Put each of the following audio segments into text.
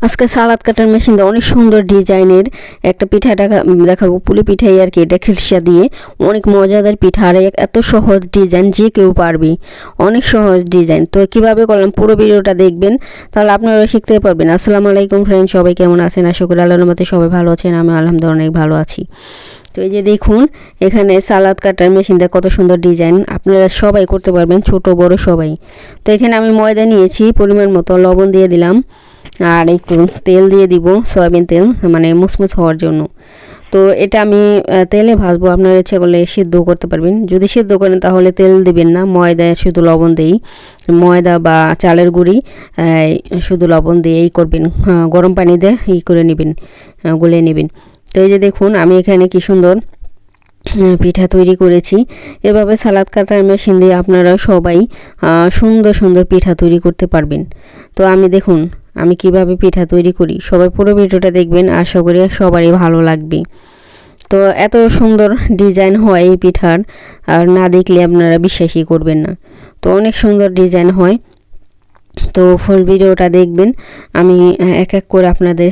আজকে সালাদ কাটার মেশিন দিয়ে অনেক সুন্দর ডিজাইনের একটা পিঠা দেখাবো। পুলি পিঠাই আর কি, এটা খিরসা দিয়ে অনেক মজাদার পিঠা। আর এত সহজ ডিজাইন, যে কেউ পারবে, অনেক সহজ ডিজাইন। তো কিভাবে করলাম পুরো ভিডিওটা দেখবেন, তাহলে আপনারা শিখতে পারবেন। আসসালামু আলাইকুম ফ্রেন্ড, সবাই কেমন আছেন? আশা করি আল্লাহর রহমতে সবাই ভালো আছেন। আমি আলহামদুলিল্লাহ অনেক ভালো আছি। তো এই যে দেখুন, এখানে সালাদ কাটার মেশিন দিয়ে কত সুন্দর ডিজাইন, আপনারা সবাই করতে পারবেন, ছোট বড় সবাই। তো এখানে আমি ময়দা নিয়েছি, পরিমাণ মতো লবণ দিয়ে দিলাম, আর একটু তেল দিয়ে দিব, সয়াবিন তেল, মানে মুসমুস হওয়ার জন্য। তো এটা আমি তেলে ভাজবো, আপনারা ইচ্ছা করলে সিদ্ধ করতে পারবেন। যদি সিদ্ধ করেন তাহলে তেল দিবেন না, ময়দায় শুধু লবণ দিই, ময়দা বা চালের গুঁড়ি শুধু লবণ দিয়ে এই করবেন, গরম পানি দিয়ে করে নেবেন, গুলে নেবেন। তো এই যে দেখুন, আমি এখানে কি সুন্দর পিঠা তৈরি করেছি। এভাবে সালাদ কাটার মেশিন দিয়ে আপনারা সবাই সুন্দর সুন্দর পিঠা তৈরি করতে পারবেন। তো দেখুন আমি কিভাবে পিঠা তৈরি করি, সবাই পুরো ভিডিওটা দেখবেন, আশা করি সবারই ভালো লাগবে। তো এত সুন্দর ডিজাইন হয় এই পিঠার, আর না দেখলে আপনারা বিশ্বাসই করবেন না। তো অনেক সুন্দর ডিজাইন হয়। তো ফুল ভিডিওটা দেখবেন, আমি এক এক করে আপনাদের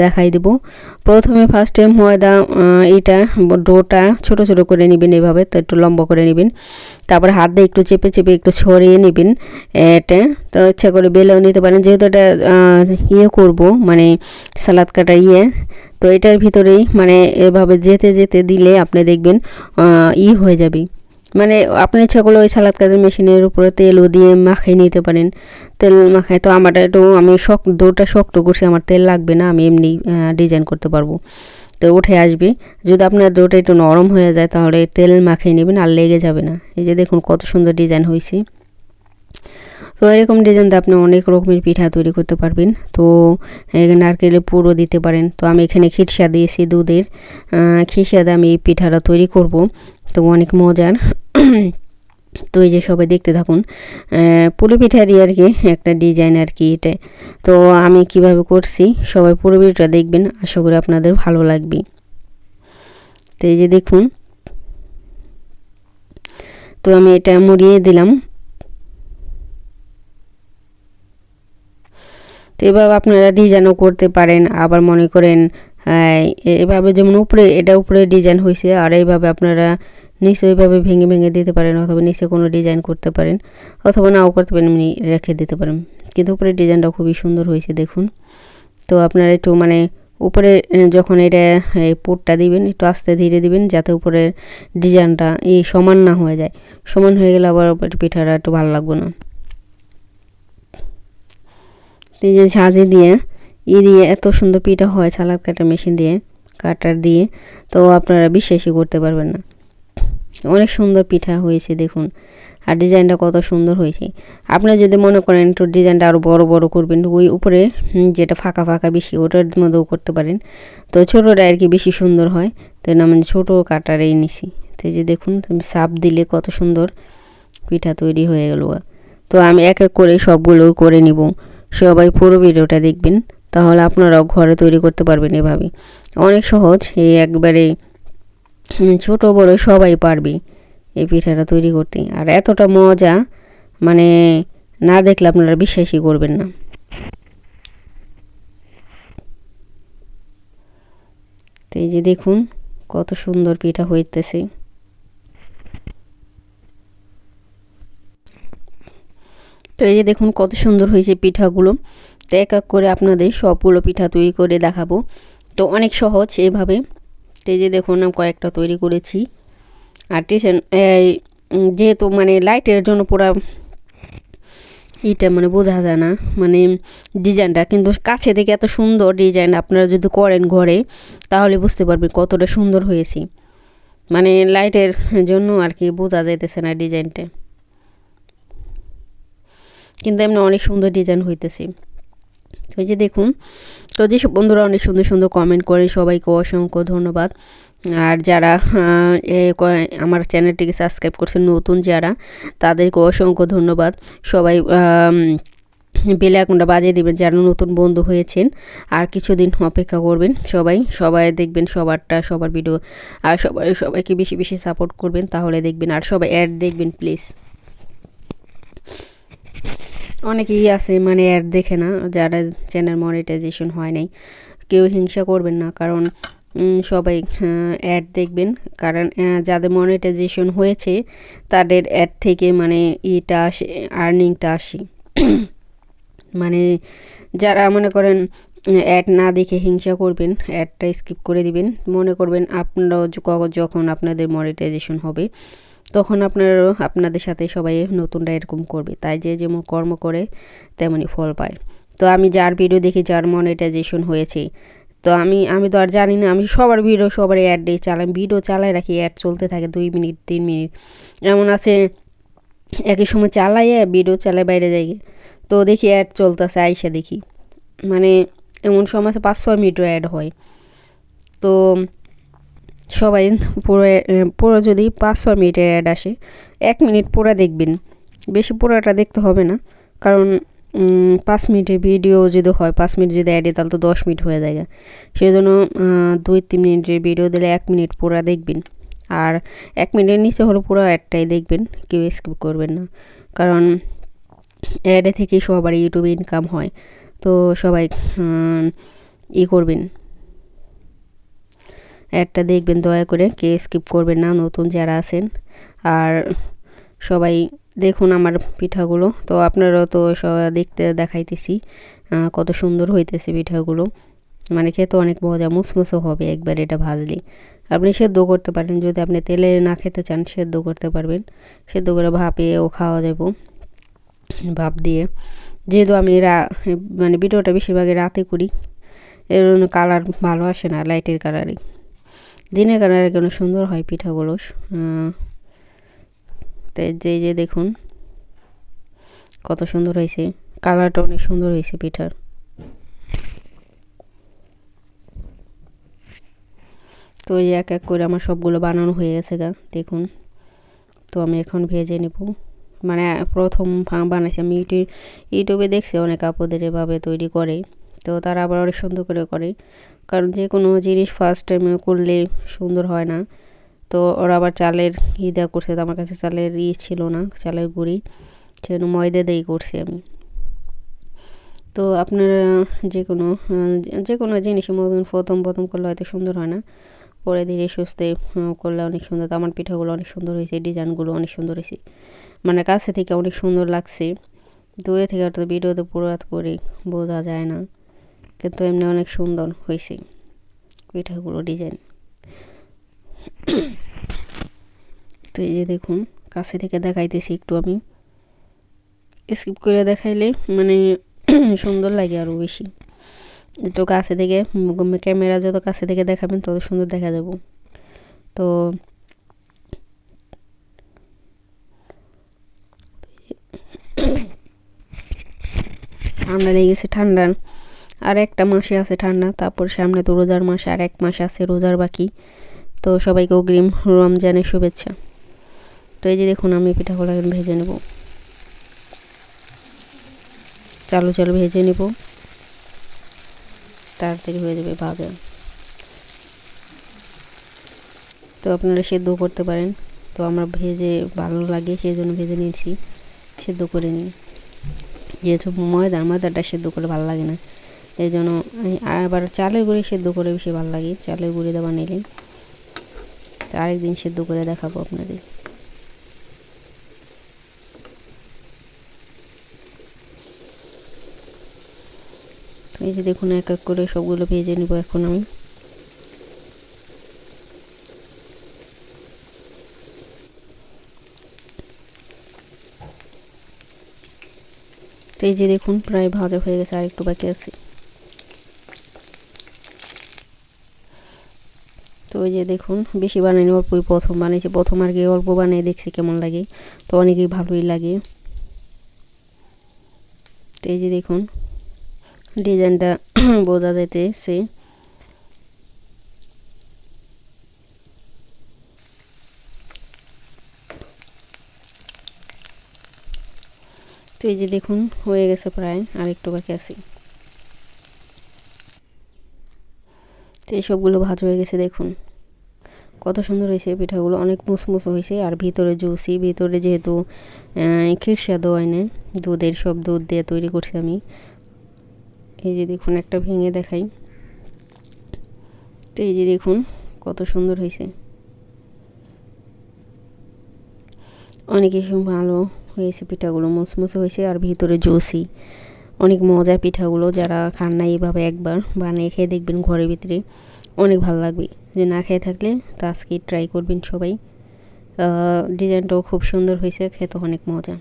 দেখাই দেব। প্রথমে ফার্স্টে ময়দা, এটা ডোটা ছোট ছোট করে নেবেন এভাবে, তো একটু লম্বা করে নেবেন। তারপর হাত দিয়ে একটু চেপে চেপে একটু ছড়িয়ে নেবেন এটা। তো ইচ্ছা করে বেলেও নিতে পারেন, যেহেতু এটা করব, মানে সালাদ কাটা তো এটার ভিতরেই মানে এভাবে যেতে যেতে দিলে আপনি দেখবেন হয়ে যাবে। মানে আপনি ইচ্ছা করলে ওই সালাদ কাটার মেশিনের উপরে তেলও দিয়ে মাখিয়ে নিতে পারেন। তেল মাখায় তো আমারটা একটু, আমি ডোটা শক্ত করছি, আমার তেল লাগবে না, আমি এমনি ডিজাইন করতে পারবো। তো উঠে আসবে। যদি আপনার ডোটা একটু নরম হয়ে যায় তাহলে তেল মাখিয়ে নেবেন, আর লেগে যাবে না। এই যে দেখুন কত সুন্দর ডিজাইন হয়েছে। তো এরকম ডিজাইন দিয়ে আপনি অনেক রকমের পিঠা তৈরি করতে পারবেন। তো নারকেলের পুরও দিতে পারেন। তো আমি এখানে খিরসা দিয়েছি, দুধের খিরসা দিয়ে আমি এই পিঠাটা তৈরি করব। তো অনেক মজার। তো এই যে সবাই দেখতে থাকুন, পুলি পিঠারই আর কি একটা ডিজাইন আর কি এটা। তো আমি কিভাবে করছি সবাই পুরো ভিডিওটা দেখবেন, আশা করি আপনাদের ভালো লাগবে। তো এই যে দেখুন, তো আমি এটা মুড়িয়ে দিলাম। তো এভাবে আপনারা ডিজাইনও করতে পারেন। আবার মনে করেন এভাবে, যেমন উপরে ডিজাইন হয়েছে, আর এইভাবে আপনারা নিচে ওইভাবে ভেঙে ভেঙে দিতে পারেন, অথবা নিচে কোনো ডিজাইন করতে পারেন, অথবা নাও করতে পারেন, এমনি রেখে দিতে পারেন। কিন্তু উপরের ডিজাইনটা খুবই সুন্দর হয়েছে দেখুন। তো আপনারা একটু মানে উপরে যখন এটা পুরটা দিবেন, একটু আস্তে ধীরে দিবেন, যাতে উপরের ডিজাইনটা সমান না হয়ে যায়। সমান হয়ে গেলে আবার পিঠাটা একটু ভালো লাগবে না। এই যে ঝাঁঝি দিয়ে দিয়ে এত সুন্দর পিঠা হয় সালাদ কাটার মেশিন দিয়ে, কাটার দিয়ে, তো আপনারা বিশ্বাসই করতে পারবেন না। অনেক সুন্দর পিঠা হয়েছে দেখুন, আর ডিজাইনটা কত সুন্দর হয়েছে। আপনারা যদি মনে করেন একটু ডিজাইনটা আরও বড় বড় করবেন, ওই উপরে যেটা ফাঁকা ফাঁকা বেশি, ওটার মধ্যেও করতে পারেন। তো ছোটোটা আর কি বেশি সুন্দর হয়, তো আমি ছোটো কাটারেই নিছি। তো এই যে দেখুন, চাপ দিলে কত সুন্দর পিঠা তৈরি হয়ে গেল। তো আমি এক এক করে সবগুলো করে নিব। সবাই পুরো ভিডিওটা দেখবেন, তাহলে আপনারাও ঘরে তৈরি করতে পারবেন। এভাবে অনেক সহজ, একবারে ছোট বড় সবাই পারবে এই পিঠাটা তৈরি করতে। আর এতটা মজা, মানে না দেখলে আপনারা বিশ্বাসই করবেন না। তো এই যে দেখুন কত সুন্দর পিঠা হইতেছে। তো এই যে দেখুন কত সুন্দর হয়েছে পিঠাগুলো। তো এক এক করে আপনাদের সবগুলো পিঠা তৈরি করে দেখাবো। তো অনেক সহজ এভাবে। তো এই যে দেখুন আমি কয়েকটা তৈরি করেছি। আর যেহেতু মানে লাইটের জন্য পুরা মানে বোঝা যায় না, মানে ডিজাইনটা, কিন্তু কাছে থেকে এত সুন্দর ডিজাইন। আপনারা যদি করেন ঘরে তাহলে বুঝতে পারবেন কতটা সুন্দর হয়েছে। মানে লাইটের জন্য আর কি বোঝা যাইতেছে না ডিজাইনটা, কিন্তু এমনি অনেক সুন্দর ডিজাইন হইতেছে। তো এই যে দেখুন, তো যেসব বন্ধুরা অনেক সুন্দর সুন্দর কমেন্ট করে, সবাইকে অসংখ্য ধন্যবাদ। আর যারা আমার চ্যানেলটিকে সাবস্ক্রাইব করছেন নতুন যারা, তাদেরকে অসংখ্য ধন্যবাদ। সবাই বেল আইকনটা বাজিয়ে দেবেন যারা নতুন বন্ধু হয়েছেন, আর কিছুদিন অপেক্ষা করবেন। সবাই দেখবেন সবার ভিডিও, আর সবাইকে বেশি বেশি সাপোর্ট করবেন, তাহলে দেখবেন। আর সবাই অ্যাড দেখবেন প্লিজ। অনেকেই আছে মানে অ্যাড দেখে না, যারা চ্যানেল মনিটাইজেশন হয় নাই। কেউ হিংসা করবেন না, কারণ সবাই অ্যাড দেখবেন, কারণ যাদের মনিটাইজেশন হয়েছে তাদের অ্যাড থেকে মানে ইটা আসে, আর্নিংটা আসে। মানে যারা মনে করেন অ্যাড না দেখে হিংসা করবেন, অ্যাডটা স্কিপ করে দিবেন, মনে করবেন আপনারাও যখন আপনাদের মনিটাইজেশন হবে তখন আপনারাও আপনাদের সাথে সবাই নতুনরা এরকম করবে। তাই যে যেমন কর্ম করে তেমনই ফল পায়। তো আমি যার ভিডিও দেখি যার মনিটাইজেশন হয়েছে, তো আমি তো আর জানি না, আমি সবার ভিডিও সবার অ্যাড দিয়ে চালাই, ভিডিও চালাই রাখি, অ্যাড চলতে থাকে 2 মিনিট 3 মিনিট এমন আছে, একই সময় চালাইয়ে ভিডিও চালাই বাইরে যাই, তো দেখি অ্যাড চলতেছে, আইসা দেখি মানে এমন সময় 5-6 মিনিটও অ্যাড হয়। তো সবাই পুরো যদি 5-6 মিনিটের অ্যাড আসে, 1 মিনিট পুরো দেখবেন, বেশি পুরোটা দেখতে হবে না, কারণ 5 মিনিটের ভিডিও যদি হয়, 5 মিনিট যদি অ্যাডে তাহলে তো 10 মিনিট হয়ে যায়। সেই জন্য 2-3 মিনিটের ভিডিও দিলে 1 মিনিট পুরো দেখবেন, আর 1 মিনিটের নিচে হলো পুরো অ্যাডটাই দেখবেন, কেউ স্কিপ করবেন না, কারণ অ্যাডে থেকে সবার ইউটিউবে ইনকাম হয়। তো সবাই করবেন, অ্যাডটা দেখবেন দয়া করে, কে স্কিপ করবেন না নতুন যারা আছেন। আর সবাই দেখুন আমার পিঠাগুলো, তো আপনারাও তো সবাই দেখতে দেখাইতেছি কত সুন্দর হইতেছে পিঠাগুলো, মানে খেতে অনেক মজা, মুসমুসো হবে একবার এটা ভাজলে। আপনি সেদ্ধ করতে পারেন, যদি আপনি তেলে না খেতে চান সেদ্ধ করতে পারবেন, সেদ্ধ করে ভাপেও খাওয়া যাব ভাপ দিয়ে। যেহেতু আমি মানে ভিডিওটা বেশিরভাগই রাতে করি, এর কালার ভালো আসে না, লাইটের কালারই, দিনের কালারে কেন সুন্দর হয় পিঠাগুলো। তাই যে দেখুন কত সুন্দর হয়েছে, কালারটা অনেক সুন্দর হয়েছে পিঠার। তো এই এক এক করে আমার সবগুলো বানানো হয়ে গেছে গা, দেখুন। তো আমি এখন ভেজে নেব, মানে প্রথম বানাইছি আমি ইউটিউবে দেখছি অনেক আপুদের এভাবে তৈরি করে, তো তারা আবার অনেক সুন্দর করে করে, কারণ যে কোনো জিনিস ফার্স্ট টাইমে করলে সুন্দর হয় না। তো ওরা আবার চালের দেওয়া করছে, তো আমার কাছে চালের ছিল না, চালের গুঁড়ি, সেজন্য ময়দা দিয়েই করছি আমি। তো আপনারা যে কোনো জিনিসের মতন প্রথম করলে হয়তো সুন্দর হয় না, পরে ধীরে সুস্থে করলে অনেক সুন্দর। তো আমার পিঠাগুলো অনেক সুন্দর হয়েছে, ডিজাইনগুলো অনেক সুন্দর হয়েছে, মানে কাছে থেকে অনেক সুন্দর লাগছে, দূরে থেকে তো ভিডিওতে পুরোপুরি বোঝা যায় না, কিন্তু এমনি অনেক সুন্দর হয়েছে পিঠাগুলো ডিজাইন। তো এই যে দেখুন কাছে থেকে দেখাইতেছি একটু, আমি স্কিপ করে দেখাইলে মানে সুন্দর লাগে আরও বেশি, একটু কাছে থেকে ক্যামেরা যত কাছে থেকে দেখাবেন তত সুন্দর দেখা যাব। তো ঠান্ডা লেগে গেছে, ঠান্ডা আর একটা মাসে আছে ঠান্ডা, তারপর সামনে তো রোজার মাস, আর 1 মাস আছে রোজার বাকি। তো সবাইকে অগ্রিম রমজানের শুভেচ্ছা। তো এই যে দেখুন আমি পিঠাগুলো এখন ভেজে নেব, চালু ভেজে নেব, তাড়াতাড়ি হয়ে যাবে ভাজা। তো আপনারা সেদ্ধ করতে পারেন, তো আমার ভেজে ভালো লাগে সেই জন্য ভেজে নিয়েছি, সেদ্ধ করে নিই, যেহেতু ময়দাটা সেদ্ধ করে ভালো লাগে না, এই জন্য আবার চালের গুঁড়ি সেদ্ধ করে বেশি ভালো লাগে, চালের গুঁড়ি দেওয়া নিলে। আরেকদিন সেদ্ধ করে দেখাবো আপনাদের। এই যে দেখুন এক এক করে সবগুলো ভেজে নিব এখন আমি। তো এই যে দেখুন প্রায় ভাজা হয়ে গেছে, আর একটু বাকি আছে। তো ওই যে দেখুন বেশি বানাইনি, অল্পই প্রথম বানিয়েছি, প্রথম আর কি অল্প বানিয়ে দেখছি কেমন লাগে, তো অনেকেই ভালোই লাগে। তো এই যে দেখুন ডিজাইনটা বোঝা যাইতেছে, তো এই যে দেখুন হয়ে গেছে প্রায়, আর একটু বাকি আছে। তো এই সবগুলো ভাজা হয়ে গেছে, দেখুন কত সুন্দর হয়েছে পিঠাগুলো, অনেক মুসমুসো হয়েছে আর ভিতরে জুসি। ভিতরে যেহেতু খিরসা দেওয়া হয় না, দুধের সব দুধ দিয়ে তৈরি করছি আমি। এই যে দেখুন, একটা ভেঙে দেখাই। তো এই যে দেখুন কত সুন্দর হয়েছে, অনেক ভালো হয়েছে পিঠাগুলো, মুসমুসে হয়েছে আর ভিতরে জুসি। অনেক মজার পিঠাগুলো, যারা খান না এইভাবে একবার বানিয়ে খেয়ে দেখবেন ঘরের ভিতরে, অনেক ভালো লাগবে। যে না খেয়ে থাকলে তা আজকে ট্রাই করবেন সবাই। ডিজাইনটাও খুব সুন্দর হয়েছে, খেতে অনেক মজা।